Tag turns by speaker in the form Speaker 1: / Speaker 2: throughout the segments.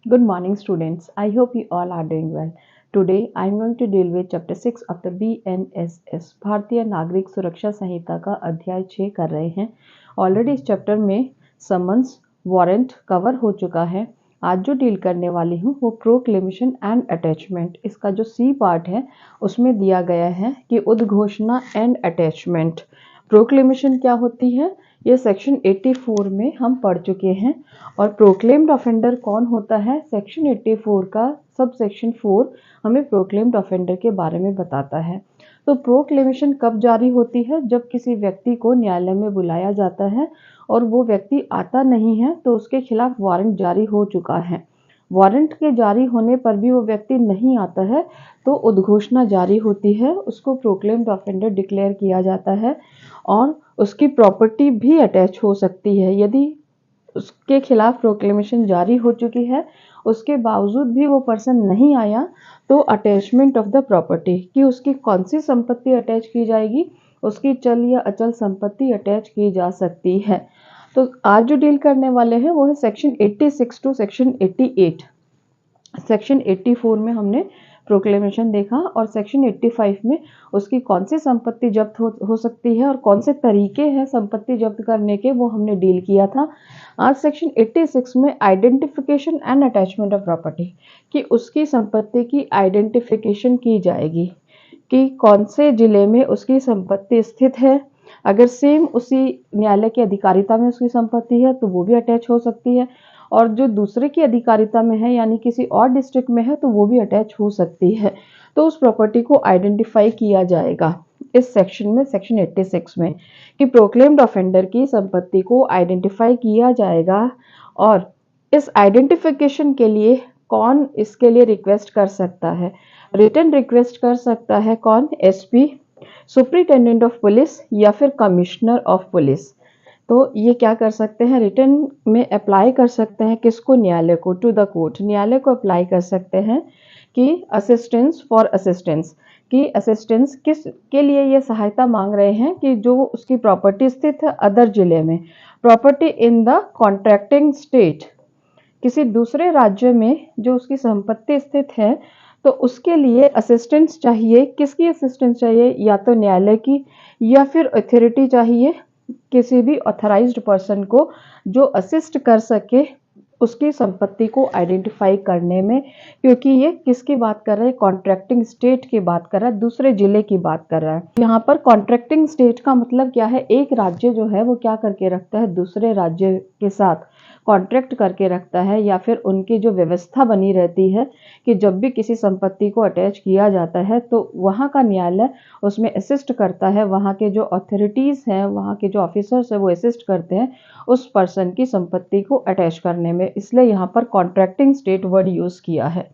Speaker 1: Good morning, students. I hope you all are doing well. Today, I am going to deal with Chapter 6 of the BNSS भारतीय नागरिक सुरक्षा संहिता का अध्याय 6 कर रहे हैं। ऑलरेडी इस चैप्टर में समन्स वारंट कवर हो चुका है। आज जो डील करने वाली हूँ वो प्रोक्लेमेशन एंड अटैचमेंट, इसका जो सी पार्ट है उसमें दिया गया है कि उद्घोषणा एंड अटैचमेंट। प्रोक्लेमेशन क्या होती है ये सेक्शन 84 में हम पढ़ चुके हैं। और प्रोक्लेम्ड ऑफेंडर कौन होता है, सेक्शन 84 का सब सेक्शन 4 हमें प्रोक्लेम्ड ऑफेंडर के बारे में बताता है। तो प्रोक्लेमेशन कब जारी होती है, जब किसी व्यक्ति को न्यायालय में बुलाया जाता है और वो व्यक्ति आता नहीं है तो उसके खिलाफ वारंट जारी हो चुका है। वारंट के जारी होने पर भी वो व्यक्ति नहीं आता है तो उद्घोषणा जारी होती है, उसको प्रोक्लेम्ड ऑफेंडर डिक्लेयर किया जाता है और उसकी प्रॉपर्टी भी अटैच हो सकती है। यदि उसके खिलाफ प्रोक्लेमेशन जारी हो चुकी है उसके बावजूद भी वो पर्सन नहीं आया तो अटैचमेंट ऑफ द प्रॉपर्टी कि उसकी कौन सी संपत्ति अटैच की जाएगी, उसकी चल या अचल संपत्ति अटैच की जा सकती है। तो आज जो डील करने वाले हैं वो है सेक्शन 86 टू सेक्शन 88। सेक्शन 84 में हमने प्रोक्लेमेशन देखा और सेक्शन 85 में उसकी कौन सी संपत्ति जब्त हो सकती है और कौन से तरीके हैं संपत्ति जब्त करने के, वो हमने डील किया था। आज सेक्शन 86 में identification and attachment of property कि उसकी संपत्ति की आइडेंटिफिकेशन की जाएगी कि कौन से जिले में उसकी संपत्ति स्थित है। अगर सेम उसी न्यायालय की अधिकारिता में उसकी संपत्ति है तो वो भी अटैच हो सकती है, और जो दूसरे की अधिकारिता में है यानी किसी और डिस्ट्रिक्ट में है तो वो भी अटैच हो सकती है। तो उस प्रॉपर्टी को आइडेंटिफाई किया जाएगा इस सेक्शन में, सेक्शन 86 में, कि प्रोक्लेम्ड ऑफेंडर की संपत्ति को आइडेंटिफाई किया जाएगा। और इस आइडेंटिफिकेशन के लिए कौन इसके लिए रिक्वेस्ट कर सकता है, रिटन रिक्वेस्ट कर सकता है कौन, एसपी, सुप्रिंटेंडेंट ऑफ पुलिस या फिर कमिश्नर ऑफ पुलिस। तो ये क्या कर सकते हैं, रिटर्न में अप्लाई कर सकते हैं किसको, न्यायालय को, टू द कोर्ट, न्यायालय को अप्लाई कर सकते हैं कि असिस्टेंस फॉर असिस्टेंस, कि असिस्टेंस किस के लिए ये सहायता मांग रहे हैं कि जो उसकी प्रॉपर्टी स्थित है अदर जिले में, property in the contracting state, किसी दूसरे राज्य में जो उसकी संपत्ति स्थित है, तो उसके लिए असिस्टेंस चाहिए। किसकी असिस्टेंस चाहिए, या तो न्यायालय की या फिर अथॉरिटी चाहिए, किसी भी ऑथराइज्ड पर्सन को जो असिस्ट कर सके उसकी संपत्ति को आइडेंटिफाई करने में, क्योंकि ये किसकी बात कर रहा है, कॉन्ट्रैक्टिंग स्टेट की बात कर रहा है, दूसरे जिले की बात कर रहा है। यहाँ पर कॉन्ट्रैक्टिंग स्टेट का मतलब क्या है, एक राज्य जो है वो क्या करके रखता है, दूसरे राज्य के साथ कॉन्ट्रैक्ट करके रखता है, या फिर उनकी जो व्यवस्था बनी रहती है कि जब भी किसी संपत्ति को अटैच किया जाता है तो वहाँ का न्यायालय उसमें असिस्ट करता है, वहाँ के जो अथॉरिटीज़ हैं, वहाँ के जो ऑफिसर्स हैं वो असिस्ट करते हैं उस पर्सन की संपत्ति को अटैच करने में, इसलिए यहाँ पर कॉन्ट्रैक्टिंग स्टेट वर्ड यूज़ किया है।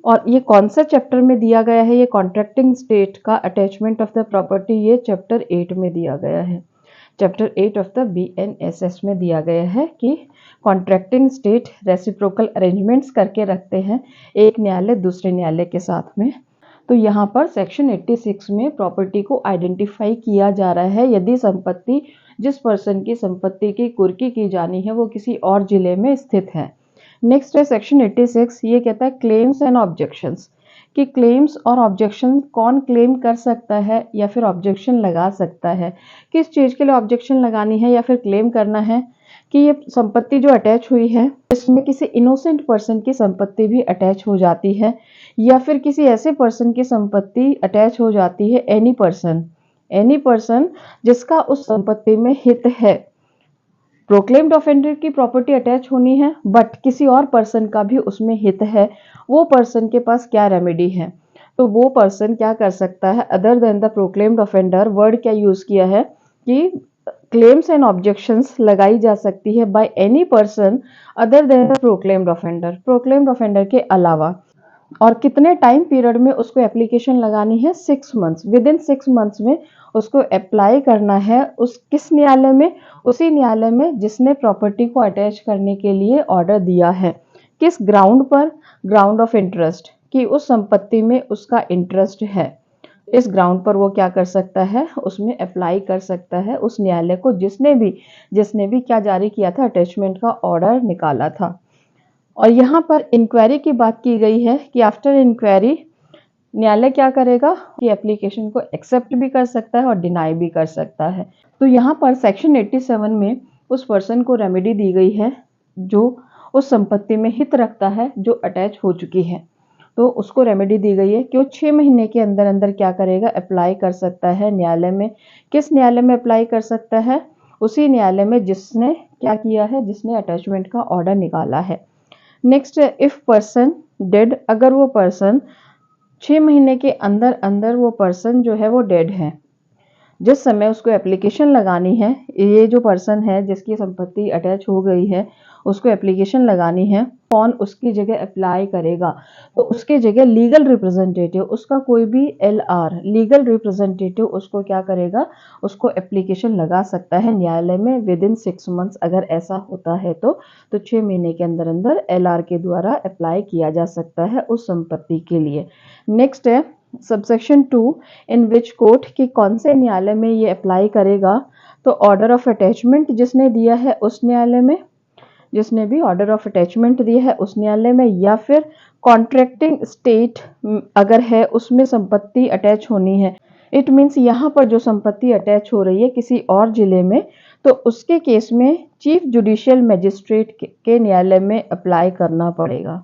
Speaker 1: और ये कौन सा चैप्टर में दिया गया है, ये कॉन्ट्रैक्टिंग स्टेट का अटैचमेंट ऑफ द प्रॉपर्टी, ये चैप्टर 8 में दिया गया है। चैप्टर 8 ऑफ द BNSS में दिया गया है कि कॉन्ट्रैक्टिंग स्टेट रेसिप्रोकल अरेंजमेंट्स करके रखते हैं एक न्यायालय दूसरे न्यायालय के साथ में। तो यहाँ पर सेक्शन 86 में प्रॉपर्टी को आइडेंटिफाई किया जा रहा है यदि संपत्ति, जिस पर्सन की संपत्ति की कुर्की की जानी है वो किसी और जिले में स्थित है। नेक्स्ट है सेक्शन 86, ये कहता है क्लेम्स एंड ऑब्जेक्शंस, कि क्लेम्स और ऑब्जेक्शन कौन क्लेम कर सकता है या फिर ऑब्जेक्शन लगा सकता है, किस चीज़ के लिए ऑब्जेक्शन लगानी है या फिर क्लेम करना है, कि ये संपत्ति जो अटैच हुई है इसमें किसी इनोसेंट पर्सन की संपत्ति भी अटैच हो जाती है या फिर किसी ऐसे पर्सन की संपत्ति अटैच हो जाती है, एनी पर्सन जिसका उस संपत्ति में हित है। प्रोक्लेम्ड ऑफेंडर की प्रॉपर्टी अटैच होनी है बट किसी और पर्सन का भी उसमें हित है, वो पर्सन के पास क्या रेमेडी है, तो वो पर्सन क्या कर सकता है, other than the proclaimed offender, word क्या यूज किया है कि क्लेम्स एंड ऑब्जेक्शंस लगाई जा सकती है by any person other than the proclaimed offender, proclaimed offender के अलावा। और कितने टाइम पीरियड में उसको एप्लीकेशन लगानी है, 6 मंथ्स, विद इन 6 मंथ्स में उसको अप्लाई करना है उस किस न्यायालय में, उसी न्यायालय में जिसने प्रॉपर्टी को अटैच करने के लिए ऑर्डर दिया है। किस ग्राउंड पर, ग्राउंड ऑफ इंटरेस्ट, कि उस संपत्ति में उसका इंटरेस्ट है, इस ग्राउंड पर वो क्या कर सकता है, उसमें अप्लाई कर सकता है उस न्यायालय को जिसने भी क्या जारी किया था, अटैचमेंट का ऑर्डर निकाला था। और यहाँ पर इंक्वायरी की बात की गई है कि आफ्टर इंक्वायरी न्यायालय क्या करेगा कि एप्लीकेशन को एक्सेप्ट भी कर सकता है और डिनाई भी कर सकता है। तो यहाँ पर सेक्शन 87 में उस पर्सन को रेमेडी दी गई है जो उस संपत्ति में हित रखता है जो अटैच हो चुकी है। तो उसको रेमेडी दी गई है कि वो 6 महीने के अंदर अंदर क्या करेगा, अप्लाई कर सकता है न्यायालय में। किस न्यायालय में अप्लाई कर सकता है? उसी न्यायालय में जिसने क्या किया है, जिसने अटैचमेंट का ऑर्डर निकाला है। नेक्स्ट है इफ पर्सन डेड, अगर वो पर्सन 6 महीने के अंदर अंदर वो पर्सन जो है वो डेड है, जिस समय उसको एप्लीकेशन लगानी है, ये जो पर्सन है जिसकी संपत्ति अटैच हो गई है उसको एप्लीकेशन लगानी है, कौन उसकी जगह अप्लाई करेगा? तो उसके जगह लीगल रिप्रेजेंटेटिव, उसका कोई भी LR लीगल रिप्रेजेंटेटिव उसको क्या करेगा, उसको एप्लीकेशन लगा सकता है न्यायालय में विद इन 6 मंथ्स। अगर ऐसा होता है तो 6 महीने के अंदर अंदर LR के द्वारा अप्लाई किया जा सकता है उस संपत्ति के लिए। नेक्स्ट है सबसेक्शन 2 इन विच कोर्ट, कि कौन से न्यायालय में ये अप्लाई करेगा? तो ऑर्डर ऑफ अटैचमेंट जिसने दिया है उस न्यायालय में, जिसने भी ऑर्डर ऑफ अटैचमेंट दिया है उस न्यायालय में, या फिर कॉन्ट्रैक्टिंग स्टेट अगर है उसमें संपत्ति अटैच होनी है। इट मीन्स यहाँ पर जो संपत्ति अटैच हो रही है किसी और जिले में, तो उसके केस में चीफ जुडिशियल मजिस्ट्रेट के न्यायालय में अप्लाई करना पड़ेगा।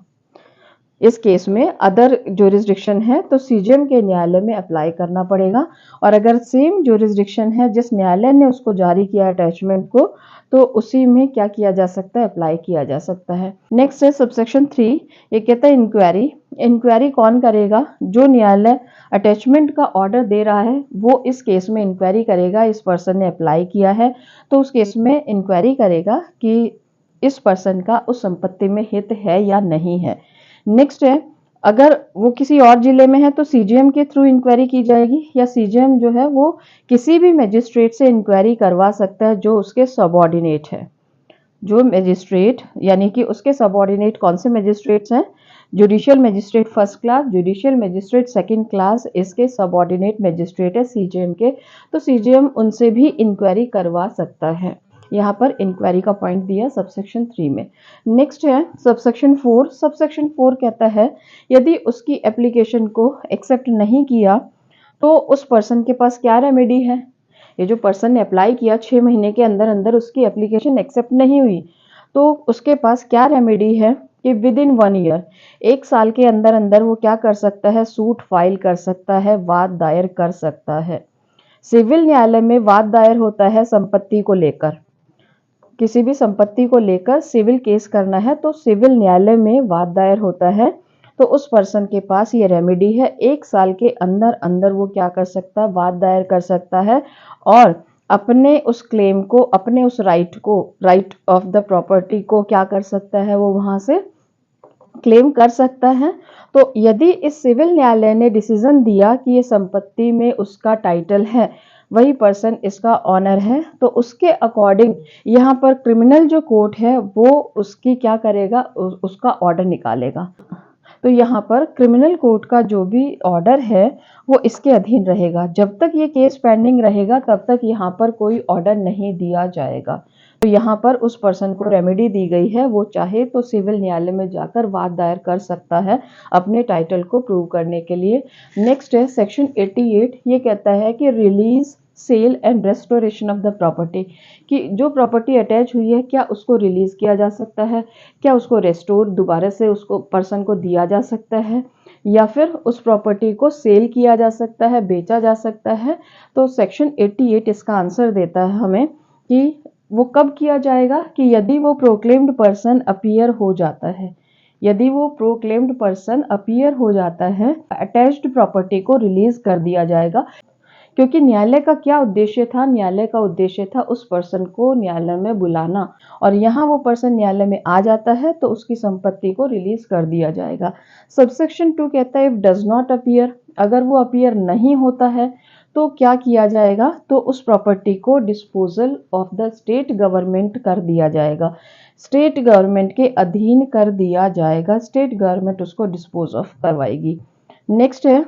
Speaker 1: इस केस में अदर ज्यूरिसडिक्शन है तो सीजीएम के न्यायालय में अप्लाई करना पड़ेगा। और अगर सेम ज्यूरिसडिक्शन है जिस न्यायालय ने उसको जारी किया अटैचमेंट को, तो उसी में क्या किया जा सकता है, अप्लाई किया जा सकता है। नेक्स्ट है सबसेक्शन 3, ये कहता है इंक्वायरी। इंक्वायरी कौन करेगा? जो न्यायालय अटैचमेंट का ऑर्डर दे रहा है वो इस केस में इंक्वायरी करेगा। इस पर्सन ने अप्लाई किया है तो उस केस में इंक्वायरी करेगा कि इस पर्सन का उस संपत्ति में हित है या नहीं है। नेक्स्ट है अगर वो किसी और जिले में है तो सीजीएम के थ्रू इंक्वायरी की जाएगी, या सीजीएम जो है वो किसी भी मजिस्ट्रेट से इंक्वायरी करवा सकता है जो उसके सबऑर्डिनेट है। जो मजिस्ट्रेट यानी कि उसके सबऑर्डिनेट कौन से मजिस्ट्रेट्स हैं? Judicial magistrate first class, judicial magistrate second class, इसके सबऑर्डिनेट मजिस्ट्रेट है सीजीएम के, तो सीजीएम उनसे भी इंक्वायरी करवा सकता है। यहाँ पर इंक्वायरी का पॉइंट दिया सबसेक्शन 3 में। नेक्स्ट है सबसेक्शन 4। सबसेक्शन 4 कहता है यदि उसकी एप्लीकेशन को एक्सेप्ट नहीं किया तो उस पर्सन के पास क्या रेमेडी है? ये जो पर्सन ने अप्लाई किया 6 महीने के अंदर अंदर उसकी एप्लीकेशन एक्सेप्ट नहीं हुई, तो उसके पास क्या रेमेडी है कि विद इन 1 ईयर, 1 साल के अंदर अंदर वो क्या कर सकता है, सूट फाइल कर सकता है, वाद दायर कर सकता है। सिविल न्यायालय में वाद दायर होता है संपत्ति को लेकर, किसी भी संपत्ति को लेकर सिविल केस करना है तो सिविल न्यायालय में वाद दायर होता है। तो उस पर्सन के पास ये रेमेडी है, 1 साल के अंदर अंदर वो क्या कर सकता है, वाद दायर कर सकता है और अपने उस क्लेम को, अपने उस राइट को, राइट ऑफ द प्रॉपर्टी को क्या कर सकता है, वो वहां से क्लेम कर सकता है। तो यदि इस सिविल न्यायालय ने डिसीजन दिया कि ये संपत्ति में उसका टाइटल है, वही पर्सन इसका ऑनर है, तो उसके अकॉर्डिंग यहाँ पर क्रिमिनल जो कोर्ट है वो उसकी क्या करेगा, उसका ऑर्डर निकालेगा। तो यहाँ पर क्रिमिनल कोर्ट का जो भी ऑर्डर है वो इसके अधीन रहेगा। जब तक ये केस पेंडिंग रहेगा तब तक यहाँ पर कोई ऑर्डर नहीं दिया जाएगा। तो यहाँ पर उस पर्सन को रेमेडी दी गई है, वो चाहे तो सिविल न्यायालय में जाकर वाद दायर कर सकता है अपने टाइटल को प्रूव करने के लिए। नेक्स्ट है सेक्शन 88। ये कहता है कि release, sale and restoration of the property, कि जो प्रॉपर्टी अटैच हुई है क्या उसको रिलीज किया जा सकता है, क्या उसको रेस्टोर दोबारा से उसको पर्सन को दिया जा सकता है, या फिर उस प्रॉपर्टी को सेल किया जा सकता है, बेचा जा सकता है। तो सेक्शन 88 इसका आंसर देता है हमें कि वो कब किया जाएगा, कि यदि वो प्रोक्लेम्ड पर्सन अपीयर हो जाता है, यदि वो प्रोक्लेम्ड पर्सन अपीयर हो जाता है, अटैच्ड प्रॉपर्टी को रिलीज कर दिया जाएगा। क्योंकि न्यायालय का क्या उद्देश्य था, न्यायालय का उद्देश्य था उस पर्सन को न्यायालय में बुलाना, और यहाँ वो पर्सन न्यायालय में आ जाता है तो उसकी संपत्ति को रिलीज कर दिया जाएगा। सबसेक्शन 2 कहता है इफ डज नॉट अपीयर, अगर वो अपीयर नहीं होता है तो क्या किया जाएगा, तो उस प्रॉपर्टी को disposal of the state government कर दिया जाएगा, स्टेट गवर्नमेंट के अधीन कर दिया जाएगा, स्टेट गवर्नमेंट उसको डिस्पोज ऑफ करवाएगी। नेक्स्ट है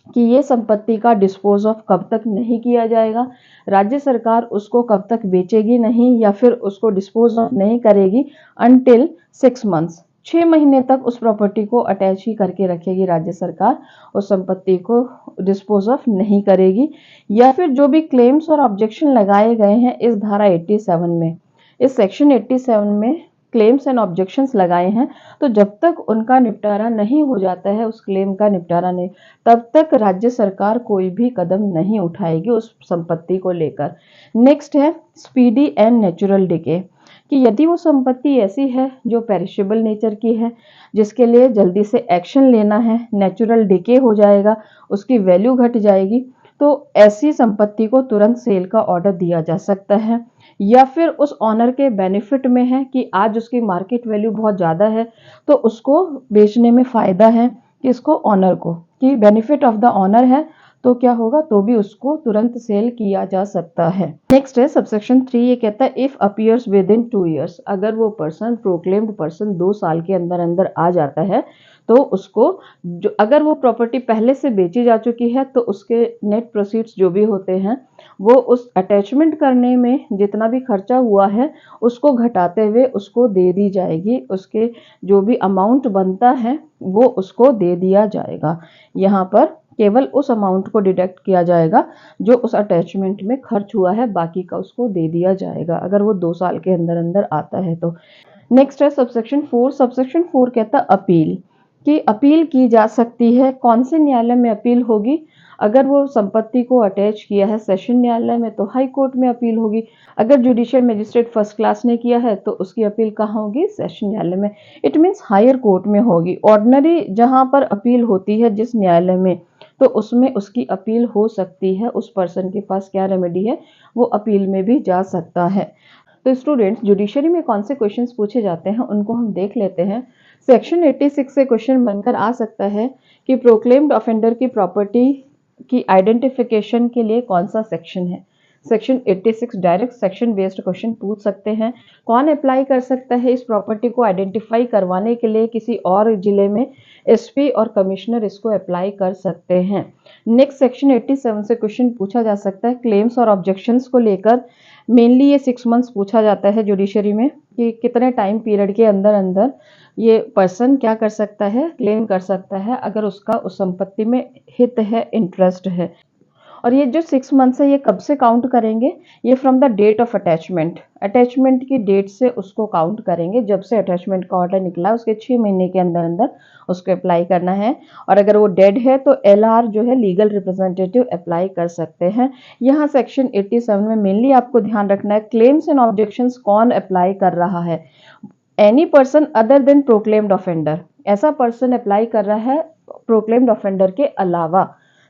Speaker 1: कि ये संपत्ति का डिस्पोज ऑफ कब तक नहीं किया जाएगा, राज्य सरकार उसको कब तक बेचेगी नहीं या फिर उसको डिस्पोज ऑफ नहीं करेगी, अनटिल 6 मंथ्स, 6 महीने तक उस प्रॉपर्टी को अटैच ही करके रखेगी राज्य सरकार, उस संपत्ति को डिस्पोज ऑफ नहीं करेगी। या फिर जो भी क्लेम्स और ऑब्जेक्शन लगाए गए हैं इस धारा 87 में, इस सेक्शन 87 में क्लेम्स एंड ऑब्जेक्शंस लगाए हैं, तो जब तक उनका निपटारा नहीं हो जाता है, उस क्लेम का निपटारा नहीं, तब तक राज्य सरकार कोई भी कदम नहीं उठाएगी उस संपत्ति को लेकर। नेक्स्ट है स्पीडी एंड नेचुरल डिके, कि यदि वो संपत्ति ऐसी है जो पेरिशेबल नेचर की है, जिसके लिए जल्दी से एक्शन लेना है, नेचुरल डिके हो जाएगा, उसकी वैल्यू घट जाएगी, तो ऐसी संपत्ति को तुरंत सेल का ऑर्डर दिया जा सकता है। या फिर उस ऑनर के बेनिफिट में है कि आज उसकी मार्केट वैल्यू बहुत ज़्यादा है, तो उसको बेचने में फ़ायदा है कि इसको ऑनर को, कि बेनिफिट ऑफ द ऑनर है, तो क्या होगा, तो भी उसको तुरंत सेल किया जा सकता है। नेक्स्ट है सबसेक्शन 3, ये कहता है if appears with in 2 years, अगर वो पर्सन प्रोक्लेम्ड पर्सन 2 साल के अंदर अंदर आ जाता है, तो उसको जो, अगर वो प्रॉपर्टी पहले से बेची जा चुकी है, तो उसके नेट प्रोसीड्स जो भी होते हैं वो उस अटैचमेंट करने में जितना भी खर्चा हुआ है उसको घटाते हुए उसको दे दी जाएगी, उसके जो भी अमाउंट बनता है वो उसको दे दिया जाएगा। यहाँ पर केवल उस अमाउंट को डिडक्ट किया जाएगा जो उस अटैचमेंट में खर्च हुआ है, बाकी का उसको दे दिया जाएगा अगर वो 2 साल के अंदर अंदर आता है तो। नेक्स्ट है सबसेक्शन 4, सबसेक्शन 4 कहता है अपील, कि अपील की जा सकती है। कौन से न्यायालय में अपील होगी, अगर वो संपत्ति को अटैच किया है सेशन न्यायालय में तो हाई कोर्ट में अपील होगी, अगर जुडिशियल मजिस्ट्रेट फर्स्ट क्लास ने किया है तो उसकी अपील कहाँ होगी, सेशन न्यायालय में, इट मीन्स हायर कोर्ट में होगी। ऑर्डिनरी जहाँ पर अपील होती है जिस न्यायालय में, तो उसमें उसकी अपील हो सकती है, उस पर्सन के पास क्या रेमेडी है, वो अपील में भी जा सकता है। तो स्टूडेंट्स, जुडिशरी में कौन से क्वेश्चंस पूछे जाते हैं उनको हम देख लेते हैं। सेक्शन 86 से क्वेश्चन बनकर आ सकता है कि प्रोक्लेम्ड ऑफेंडर की प्रॉपर्टी की आइडेंटिफिकेशन के लिए कौन सा सेक्शन है। Section 86 direct section based question पूछ सकते हैं। कौन अप्लाई कर सकता है इस प्रॉपर्टी को आइडेंटिफाई करवाने के लिए, किसी और जिले में एसपी और कमिश्नर इसको अप्लाई कर सकते हैं। नेक्स्ट सेक्शन 87 से क्वेश्चन पूछा जा सकता है क्लेम्स और ऑब्जेक्शंस को लेकर। मेनली ये 6 मंथ्स पूछा जाता है जुडिशरी में, कि कितने टाइम पीरियड के अंदर अंदर ये पर्सन क्या कर सकता है, क्लेम कर सकता है अगर उसका उस संपत्ति में हित है, इंटरेस्ट है। और ये जो 6 मंथ्स है ये कब से काउंट करेंगे, ये from the date of attachment, attachment की डेट से उसको काउंट करेंगे। जब से अटैचमेंट का ऑर्डर निकला उसके 6 महीने के अंदर अंदर उसको अप्लाई करना है। और अगर वो डेड है तो एलआर जो है लीगल रिप्रेजेंटेटिव अप्लाई कर सकते हैं। यहाँ सेक्शन 87 में मेनली आपको ध्यान रखना है क्लेम्स एंड ऑब्जेक्शंस कौन अप्लाई कर रहा है, any person other than proclaimed offender, ऐसा पर्सन अप्लाई कर रहा है प्रोक्लेम्ड ऑफेंडर के अलावा,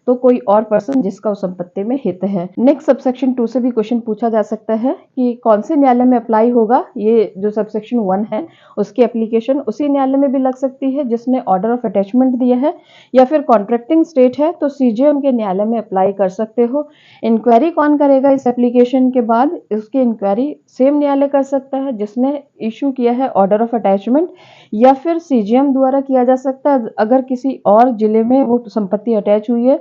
Speaker 1: तो कोई और पर्सन जिसका उस संपत्ति में हित है। नेक्स्ट सबसेक्शन 2 से भी क्वेश्चन पूछा जा सकता है कि कौन से न्यायालय में अप्लाई होगा। ये जो सबसेक्शन 1 है उसकी एप्लीकेशन उसी न्यायालय में भी लग सकती है जिसने ऑर्डर ऑफ अटैचमेंट दिया है, या फिर कॉन्ट्रैक्टिंग स्टेट है तो सीजेएम के न्यायालय में अप्लाई कर सकते हो। इंक्वायरी कौन करेगा इस एप्लीकेशन के बाद, उसकी इंक्वायरी सेम न्यायालय कर सकता है जिसने इशू किया है ऑर्डर ऑफ अटैचमेंट, या फिर सीजेएम द्वारा किया जा सकता है अगर किसी और जिले में वो संपत्ति अटैच हुई है।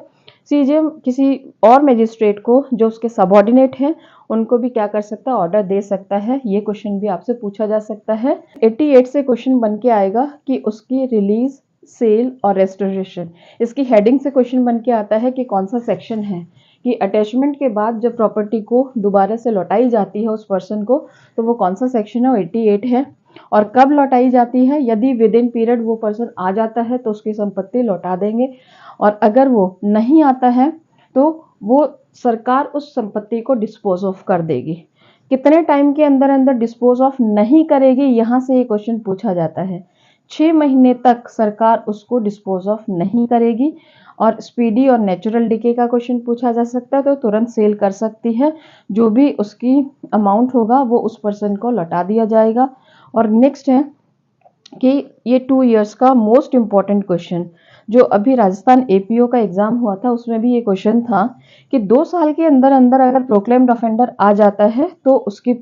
Speaker 1: सीजेएम किसी और मजिस्ट्रेट को जो उसके सबऑर्डिनेट हैं उनको भी क्या कर सकता है, ऑर्डर दे सकता है। ये क्वेश्चन भी आपसे पूछा जा सकता है। 88 से क्वेश्चन बन के आएगा कि उसकी रिलीज, सेल और रेस्टोरेशन, इसकी हेडिंग से क्वेश्चन बन के आता है कि कौन सा सेक्शन है, कि अटैचमेंट के बाद जब प्रॉपर्टी को दोबारा से लौटाई जाती है उस पर्सन को, तो वो कौन सा सेक्शन है, वो 88 है। और कब लौटाई जाती है, यदि विद इन पीरियड वो पर्सन आ जाता है तो उसकी संपत्ति लौटा देंगे, और अगर वो नहीं आता है तो वो सरकार उस संपत्ति को डिस्पोज ऑफ कर देगी। कितने टाइम के अंदर अंदर डिस्पोज ऑफ नहीं करेगी, यहाँ से ये क्वेश्चन पूछा जाता है। 6 महीने तक सरकार उसको डिस्पोज ऑफ नहीं करेगी। और स्पीडी और नेचुरल डिके का क्वेश्चन पूछा जा सकता है, तो तुरंत सेल कर सकती है, जो भी उसकी अमाउंट होगा वो उस पर्सन को लौटा दिया जाएगा। और नेक्स्ट है कि ये 2 इयर्स का मोस्ट इम्पॉर्टेंट क्वेश्चन, जो अभी राजस्थान एपीओ का एग्जाम हुआ था उसमें भी ये क्वेश्चन था कि 2 साल के अंदर अंदर अगर प्रोक्लेम्ड ऑफेंडर आ जाता है तो उसकी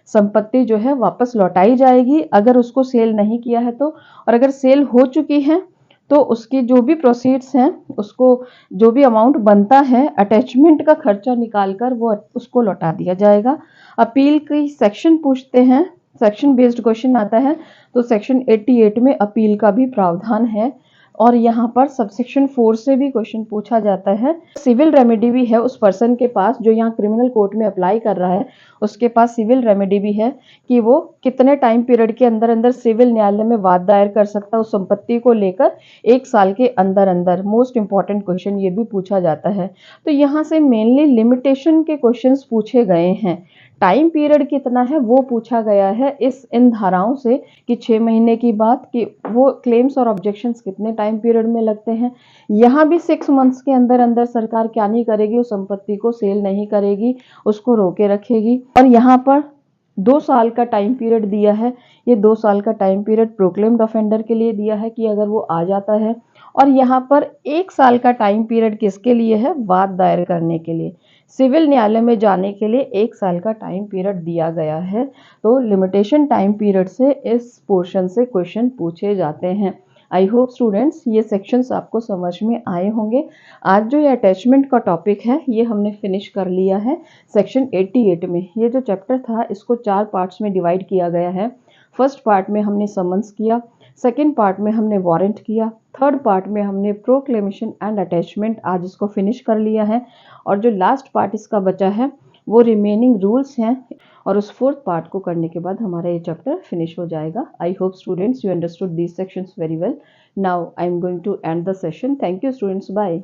Speaker 1: संपत्ति जो है वापस लौटाई जाएगी, अगर उसको सेल नहीं किया है तो। और अगर सेल हो चुकी है तो उसकी जो भी प्रोसीड्स हैं, उसको जो भी अमाउंट बनता है अटैचमेंट का खर्चा निकाल कर वो उसको लौटा दिया जाएगा। अपील की सेक्शन पूछते हैं सेक्शन बेस्ड क्वेश्चन आता है तो सेक्शन 88 में अपील का भी प्रावधान है और यहाँ पर सबसेक्शन 4 से भी क्वेश्चन पूछा जाता है। सिविल रेमेडी भी है उस पर्सन के पास जो यहाँ क्रिमिनल कोर्ट में अप्लाई कर रहा है, उसके पास सिविल रेमेडी भी है कि वो कितने टाइम पीरियड के अंदर अंदर सिविल न्यायालय में वाद दायर कर सकता है उस संपत्ति को लेकर, 1 साल के अंदर अंदर। मोस्ट इंपॉर्टेंट क्वेश्चन ये भी पूछा जाता है। तो यहाँ से मेनली लिमिटेशन के क्वेश्चंस पूछे गए हैं। टाइम पीरियड कितना है वो पूछा गया है इन धाराओं से कि 6 महीने की बात कि वो क्लेम्स और ऑब्जेक्शंस कितने टाइम पीरियड में लगते हैं। यहाँ भी 6 मंथ्स के अंदर अंदर सरकार क्या नहीं करेगी, उस संपत्ति को सेल नहीं करेगी, उसको रोके रखेगी। और यहाँ पर 2 साल का टाइम पीरियड दिया है। ये 2 साल का टाइम पीरियड प्रोक्लेम्ड ऑफेंडर के लिए दिया है कि अगर वो आ जाता है। और यहाँ पर 1 साल का टाइम पीरियड किसके लिए है, वाद दायर करने के लिए। सिविल न्यायालय में जाने के लिए 1 साल का टाइम पीरियड दिया गया है। तो लिमिटेशन टाइम पीरियड से इस पोर्शन से क्वेश्चन पूछे जाते हैं। आई होप स्टूडेंट्स ये सेक्शंस आपको समझ में आए होंगे। आज जो ये अटैचमेंट का टॉपिक है ये हमने फिनिश कर लिया है सेक्शन 88 में। ये जो चैप्टर था इसको 4 पार्ट्स में डिवाइड किया गया है। फर्स्ट पार्ट में हमने समन्स किया, सेकेंड पार्ट में हमने वारंट किया, थर्ड पार्ट में हमने प्रोक्लेमेशन एंड अटैचमेंट आज इसको फिनिश कर लिया है। और जो लास्ट पार्ट इसका बचा है वो रिमेनिंग रूल्स हैं और उस फोर्थ पार्ट को करने के बाद हमारा ये चैप्टर फिनिश हो जाएगा। I hope students you understood these sections very well. Now I am going to end the session. Thank you students, bye.